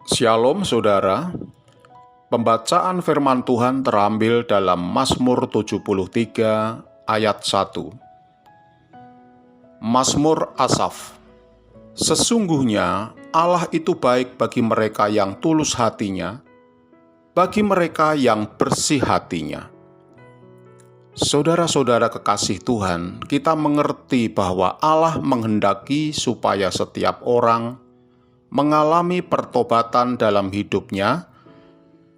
Shalom saudara, pembacaan firman Tuhan terambil dalam Mazmur 73 ayat 1. Mazmur Asaf. Sesungguhnya Allah itu baik bagi mereka yang tulus hatinya, bagi mereka yang bersih hatinya. Saudara-saudara kekasih Tuhan, kita mengerti bahwa Allah menghendaki supaya setiap orang mengalami pertobatan dalam hidupnya,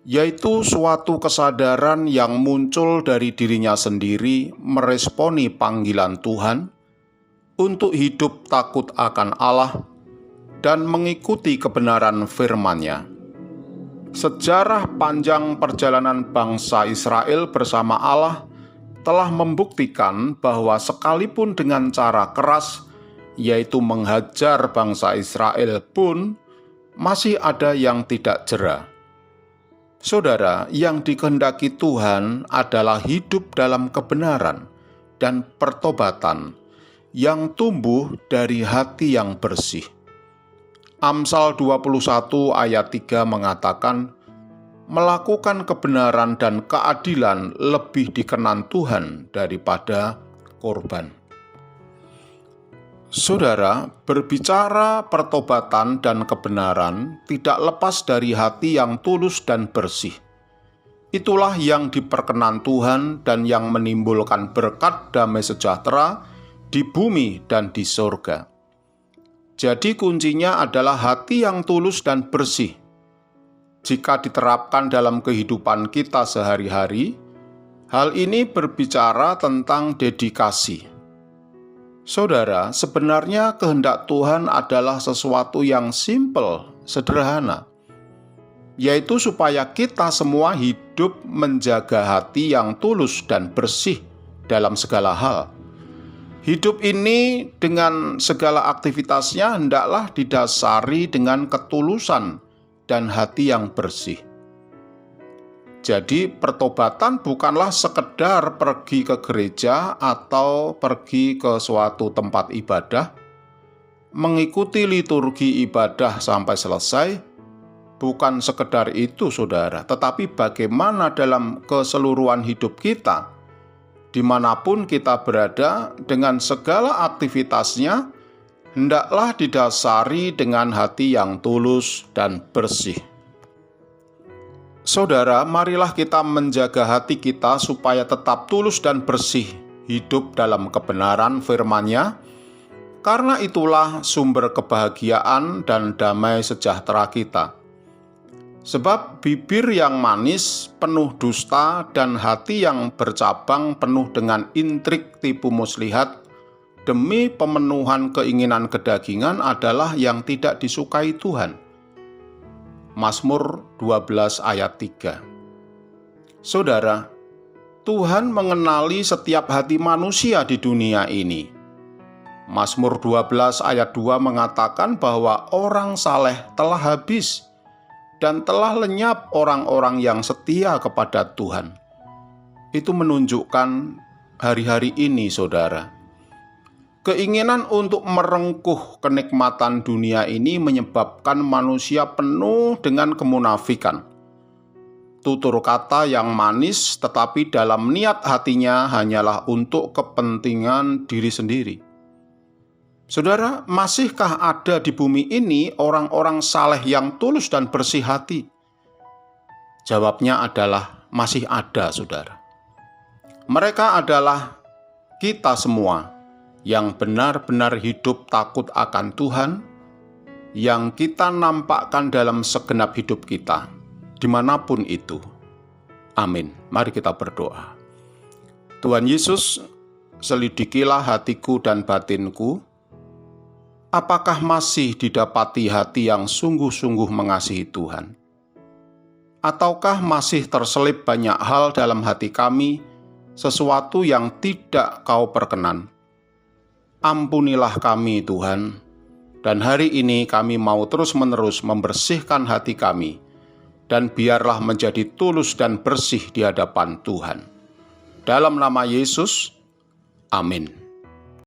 yaitu suatu kesadaran yang muncul dari dirinya sendiri meresponi panggilan Tuhan untuk hidup takut akan Allah dan mengikuti kebenaran firman-Nya. Sejarah panjang perjalanan bangsa Israel bersama Allah telah membuktikan bahwa sekalipun dengan cara keras, yaitu menghajar bangsa Israel pun, masih ada yang tidak jera. Saudara, yang dikehendaki Tuhan adalah hidup dalam kebenaran dan pertobatan yang tumbuh dari hati yang bersih. Amsal 21 ayat 3 mengatakan, melakukan kebenaran dan keadilan lebih dikenan Tuhan daripada korban. Saudara, berbicara pertobatan dan kebenaran tidak lepas dari hati yang tulus dan bersih. Itulah yang diperkenan Tuhan dan yang menimbulkan berkat damai sejahtera di bumi dan di surga. Jadi kuncinya adalah hati yang tulus dan bersih. Jika diterapkan dalam kehidupan kita sehari-hari, hal ini berbicara tentang dedikasi. Saudara, sebenarnya kehendak Tuhan adalah sesuatu yang simpel, sederhana, yaitu supaya kita semua hidup menjaga hati yang tulus dan bersih dalam segala hal. Hidup ini dengan segala aktivitasnya hendaklah didasari dengan ketulusan dan hati yang bersih. Jadi pertobatan bukanlah sekedar pergi ke gereja atau pergi ke suatu tempat ibadah, mengikuti liturgi ibadah sampai selesai. Bukan sekedar itu, saudara, tetapi bagaimana dalam keseluruhan hidup kita, dimanapun kita berada, dengan segala aktivitasnya, hendaklah didasari dengan hati yang tulus dan bersih. Saudara, marilah kita menjaga hati kita supaya tetap tulus dan bersih, hidup dalam kebenaran firman-Nya, karena itulah sumber kebahagiaan dan damai sejahtera kita. Sebab bibir yang manis penuh dusta dan hati yang bercabang penuh dengan intrik tipu muslihat demi pemenuhan keinginan kedagingan adalah yang tidak disukai Tuhan. Mazmur 12 ayat 3. Saudara, Tuhan mengenali setiap hati manusia di dunia ini. Mazmur 12 ayat 2 mengatakan bahwa orang saleh telah habis dan telah lenyap orang-orang yang setia kepada Tuhan. Itu menunjukkan hari-hari ini, saudara. Keinginan untuk merengkuh kenikmatan dunia ini menyebabkan manusia penuh dengan kemunafikan. Tutur kata yang manis tetapi dalam niat hatinya hanyalah untuk kepentingan diri sendiri. Saudara, masihkah ada di bumi ini orang-orang saleh yang tulus dan bersih hati? Jawabnya adalah masih ada, saudara. Mereka adalah kita semua yang benar-benar hidup takut akan Tuhan, yang kita nampakkan dalam segenap hidup kita, dimanapun itu. Amin. Mari kita berdoa. Tuhan Yesus, selidikilah hatiku dan batinku. Apakah masih didapati hati yang sungguh-sungguh mengasihi Tuhan? Ataukah masih terselip banyak hal dalam hati kami, sesuatu yang tidak Kau perkenan? Ampunilah kami, Tuhan, dan hari ini kami mau terus-menerus membersihkan hati kami, dan biarlah menjadi tulus dan bersih di hadapan Tuhan. Dalam nama Yesus, amin.